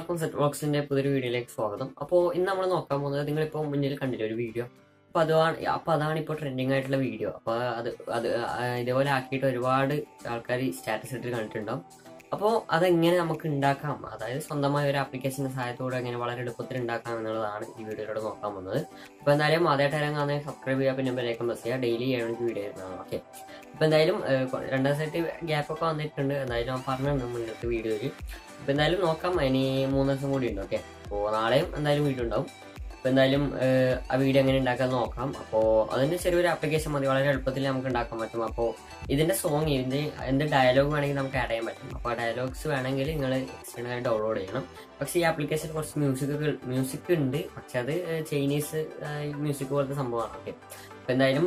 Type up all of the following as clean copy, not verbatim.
എല്ലാവർക്കും സെറ്റ് ബോക്സിന്റെ പുതിയൊരു വീഡിയോയിലേക്ക് സ്വാഗതം. അപ്പോൾ ഇന്ന് നമ്മൾ നോക്കാൻ പോകുന്നത് നിങ്ങളിപ്പോൾ മുന്നിൽ കണ്ടില്ല ഒരു വീഡിയോ. അപ്പോൾ അതാണ് ഇപ്പോൾ ട്രെൻഡിങ് ആയിട്ടുള്ള വീഡിയോ. അപ്പോൾ അത് ഇതേപോലെ ആക്കിയിട്ട് ഒരുപാട് ആൾക്കാർ സ്റ്റാറ്റസ് ഇട്ട് കണ്ടിട്ടുണ്ടാവും. അപ്പോൾ അതെങ്ങനെ നമുക്ക് ഉണ്ടാക്കാം, അതായത് സ്വന്തമായ ഒരു ആപ്ലിക്കേഷന്റെ സഹായത്തോടെ എങ്ങനെ വളരെ എളുപ്പത്തിൽ ഉണ്ടാക്കാം എന്നുള്ളതാണ് ഈ വീഡിയോയിലൂടെ നോക്കാൻ പോകുന്നത്. അപ്പോൾ എന്തായാലും ആദ്യമായിട്ട് കാണാൻ സബ്സ്ക്രൈബ് ചെയ്യുക, പിന്നെ ബെല്ലൈക്കൺ പ്രസ് ചെയ്യുക. ഡെയിലി 7 വീഡിയോ വരുന്നതാണ്. ഓക്കെ, അപ്പോൾ എന്തായാലും 2 ദിവസമായിട്ട് ഗ്യാപ്പൊക്കെ വന്നിട്ടുണ്ട്. എന്തായാലും പറഞ്ഞിട്ടുണ്ട് മുന്നത്തെ വീഡിയോയിൽ. അപ്പോൾ എന്തായാലും നോക്കാം. ഇനി 3 ദിവസം കൂടി ഉണ്ട്. ഓക്കെ, അപ്പോൾ നാളെയും എന്തായാലും വീഡിയോ ഉണ്ടാവും. അപ്പോൾ എന്തായാലും ആ വീഡിയോ എങ്ങനെ ഉണ്ടാക്കാൻ നോക്കാം. അപ്പോൾ അതിൻ്റെ ചെറിയൊരു ആപ്ലിക്കേഷൻ മതി, വളരെ എളുപ്പത്തിൽ നമുക്ക് ഉണ്ടാക്കാൻ പറ്റും. അപ്പോൾ ഇതിൻ്റെ സോങ് എന്ത് ഡയലോഗ് വേണമെങ്കിൽ നമുക്ക് ആഡ് ചെയ്യാൻ പറ്റും. അപ്പോൾ ആ ഡയലോഗ്സ് വേണമെങ്കിൽ നിങ്ങൾ എക്സ്റ്റേണൽ ഡൗൺലോഡ് ചെയ്യണം. പക്ഷേ ഈ ആപ്ലിക്കേഷൻ കുറച്ച് മ്യൂസിക് ഉണ്ട്, പക്ഷെ അത് ചൈനീസ് മ്യൂസിക് പോലത്തെ സംഭവമാണ്. ഓക്കെ, അപ്പോൾ എന്തായാലും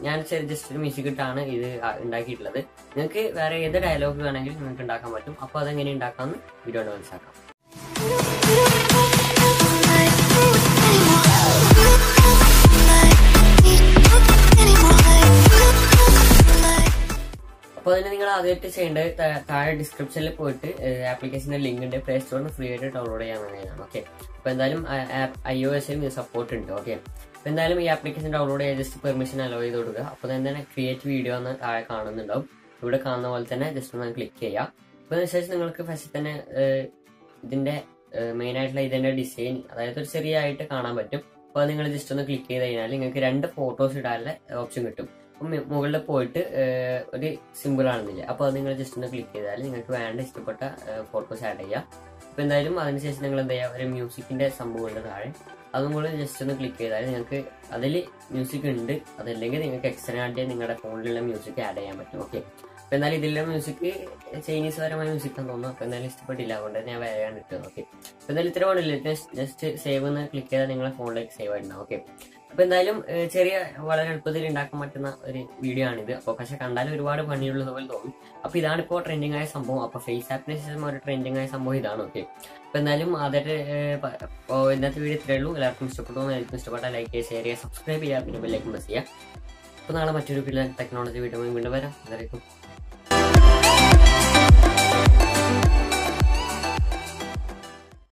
ഞാൻ ജസ്റ്റ് ഒരു മ്യൂസിക് ഇട്ടാണ് ഇത് ഉണ്ടാക്കിയിട്ടുള്ളത്. നിങ്ങൾക്ക് വേറെ ഏത് ഡയലോഗ് വേണമെങ്കിലും നിങ്ങൾക്ക് ഉണ്ടാക്കാൻ പറ്റും. അപ്പോൾ അതെങ്ങനെ ഉണ്ടാക്കാമെന്ന് വീഡിയോ കൊണ്ട് മനസ്സിലാക്കാം. അപ്പോൾ അതിന് നിങ്ങൾ ആദ്യമായിട്ട് ചെയ്യേണ്ടത് താഴെ ഡിസ്ക്രിപ്ഷനിൽ പോയിട്ട് ആപ്ലിക്കേഷൻ്റെ ലിങ്ക് ഉണ്ട്, പ്ലേ സ്റ്റോറിന് ഫ്രീ ആയിട്ട് ഡൗൺലോഡ് ചെയ്യാവുന്നതാണ്. ഓക്കെ, അപ്പോൾ എന്തായാലും iOS-ലും സപ്പോർട്ട് ഉണ്ട്. ഓക്കെ, അപ്പോൾ എന്തായാലും ഈ ആപ്ലിക്കേഷൻ ഡൗൺലോഡ് ചെയ്യാൻ ജസ്റ്റ് പെർമിഷൻ അലോ ചെയ്ത് കൊടുക്കുക. അപ്പോൾ തന്നെ ക്രിയേറ്റ് വീഡിയോ എന്ന് താഴെ കാണുന്നുണ്ടാവും. ഇവിടെ കാണുന്ന പോലെ തന്നെ ജസ്റ്റ് ഒന്ന് ക്ലിക്ക് ചെയ്യുക. അപ്പോൾ അതിനുശേഷം നിങ്ങൾക്ക് ഫസ്റ്റ് തന്നെ ഇതിൻ്റെ മെയിനായിട്ടുള്ള ഇതിൻ്റെ ഡിസൈൻ, അതായത് ഒരു ചെറിയായിട്ട് കാണാൻ പറ്റും. അപ്പോൾ നിങ്ങൾ ജസ്റ്റ് ഒന്ന് ക്ലിക്ക് ചെയ്ത് കഴിഞ്ഞാൽ നിങ്ങൾക്ക് 2 ഫോട്ടോസ് ഇടാനുള്ള ഓപ്ഷൻ കിട്ടും. അപ്പം മുകളിൽ പോയിട്ട് ഒരു സിമ്പിൾ ആണെന്നില്ല, അപ്പോൾ അത് നിങ്ങൾ ജസ്റ്റ് ഒന്ന് ക്ലിക്ക് ചെയ്താൽ നിങ്ങൾക്ക് വേണ്ട ഇഷ്ടപ്പെട്ട ഫോട്ടോസ് ആഡ് ചെയ്യാം. അപ്പോൾ എന്തായാലും അതിനുശേഷം നിങ്ങൾ എന്ത് ചെയ്യുക, ഒരു മ്യൂസിക്കിൻ്റെ സംഭവമുണ്ട് താഴെ, അതും കൂടെ ജസ്റ്റ് ഒന്ന് ക്ലിക്ക് ചെയ്താൽ നിങ്ങൾക്ക് അതിൽ മ്യൂസിക് ഉണ്ട്. അതല്ലെങ്കിൽ നിങ്ങൾക്ക് എക്സ്ട്രാ ആയിട്ട് നിങ്ങളുടെ ഫോണിലുള്ള മ്യൂസിക് ആഡ് ചെയ്യാൻ പറ്റും. ഓക്കെ, അപ്പോൾ എന്നാലും ഇതിലുള്ള മ്യൂസിക് ചൈനീസ് പരമായ മ്യൂസിക് എന്ന് തോന്നുന്നു. അപ്പോൾ എന്തായാലും ഇഷ്ടപ്പെട്ടില്ല, അതുകൊണ്ട് ഞാൻ വേഗം ഇട്ടത്. ഓക്കെ, അപ്പോൾ എന്തായാലും ഇത്ര കൊണ്ടില്ല, ജസ്റ്റ് സേവ് എന്ന് ക്ലിക്ക് ചെയ്താൽ നിങ്ങളെ ഫോണിലേക്ക് സേവ് ആയിട്ടുണ്ടാവും. ഓക്കെ, അപ്പോൾ എന്തായാലും വളരെ എളുപ്പത്തിൽ ഉണ്ടാക്കാൻ പറ്റുന്ന ഒരു വീഡിയോ ആണിത്. അപ്പോൾ പക്ഷെ കണ്ടാലും ഒരുപാട് പണിയുള്ളത് പോലെ തോന്നും. അപ്പോൾ ഇതാണിപ്പോൾ ട്രെൻഡിങ് ആയ സംഭവം. അപ്പോൾ ഫേസ് ആപ്പിന് ശേഷം ഒരു ട്രെൻഡിങ് ആയ സംഭവം ഇതാണ്. ഓക്കെ, അപ്പോൾ എന്തായാലും ആദ്യമായിട്ട് ഇന്നത്തെ വീഡിയോ ഇത്രയേ ഉള്ളൂ. എല്ലാവർക്കും ഇഷ്ടപ്പെട്ടു. എല്ലാവർക്കും ഇഷ്ടപ്പെട്ടാൽ ലൈക്ക് ചെയ്യുക, ഷെയർ ചെയ്യുക, സബ്സ്ക്രൈബ് ചെയ്യുക, പിന്നെ ബെല്ലൈക്കൺ പ്രസ് ചെയ്യുക. അപ്പോൾ നാളെ മറ്റൊരു ടെക്നോളജി വീഡിയോ വീണ്ടും വരാം. അതായിരിക്കും.